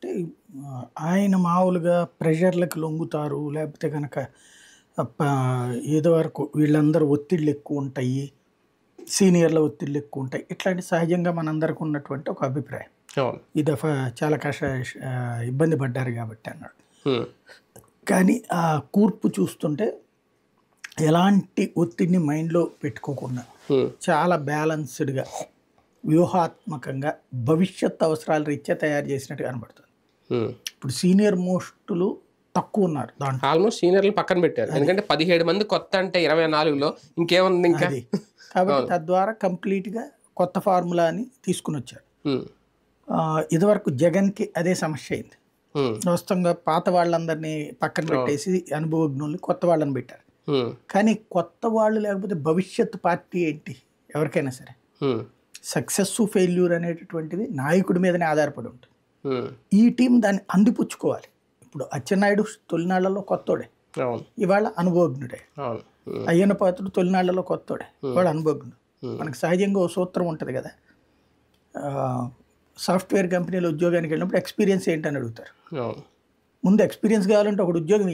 కాబట్టి ఆయన మామూలుగా ప్రెషర్లకు లొంగుతారు. లేకపోతే గనక ఏదో వరకు వీళ్ళందరూ ఒత్తిళ్ళు ఎక్కువ ఉంటాయి. సీనియర్ల ఒత్తిళ్ళు ఎక్కువ ఉంటాయి. ఇట్లాంటి సహజంగా మనందరికి ఉన్నటువంటి ఒక అభిప్రాయం. అవును. ఈ దఫా చాలా ఇబ్బంది పడ్డారు కాబట్టి అన్నాడు. హ్మ్. కానీ ఆ కూర్పు చూస్తుంటే ఎలాంటి ఒత్తిడిని మైండ్‌లో పెట్టుకోకుండా హ్మ్. చాలా బ్యాలెన్స్‌డ్‌గా, వ్యూహాత్మకంగా భవిష్యత్ అవసరాల రీత్యా తయారు చేసినట్టు కనబడుతుంది. హ్మ్. ఇప్పుడు సీనియర్ మోస్టులు తక్కువున్నారు దాంట్లో. ఆల్మోస్ట్ సీనియర్లు పక్కన పెట్టారు. ఎందుకంటే 17 మంది కొత్త అంటే 24లో ఇంకేముంది ఇంకా. అది. కాబట్టి అవును. తద్వారా కంప్లీట్‌గా కొత్త ఫార్ములాని తీసుకొనొచ్చారు. హ్మ్. ఇదివరకు జగన్‌కి అదే సమస్య అయింది. హ్మ్. వాస్తవంగా పాత వాళ్ళందరినీ పక్కన అవును. పెట్టేసి అనుభవజ్ఞుల్ని కొత్త వాళ్ళని పెట్టారు. హ్మ్. కానీ కొత్త వాళ్ళు లేకపోతే భవిష్యత్ పార్టీ ఏంటి? ఎవరికైనా సరే. హ్మ్. సక్సెస్సు, ఫెయిల్యూర్ అనేటటువంటిది నాయకుడి మీదనే ఆధారపడి ఉంటుంది. హ్మ్. ఈ టీం దాన్ని అందిపుచ్చుకోవాలి. ఇప్పుడు అచ్చెన్నాయుడు తొలినాళ్లలో కొత్తోడే. అవును. ఇవాళ అనుభవజ్ఞుడే. అవును. హ్మ్. అయ్యన్న పాత్రుడు తొలినాళ్లలో కొత్తోడే. ఇవాళ అనుభవజ్ఞుడు. హ్మ్. మనకు సహజంగా ఓ సూత్రం ఉంటుంది కదా! సాఫ్ట్‌వేర్ కంపెనీలో ఉద్యోగానికి వెళ్ళినప్పుడు ఎక్స్‌పీరియన్స్ ఏంటని అడుగుతారు. అవును. ముందు ఎక్స్‌పీరియన్స్ కావాలంటే ఒకడు ఉద్యోగం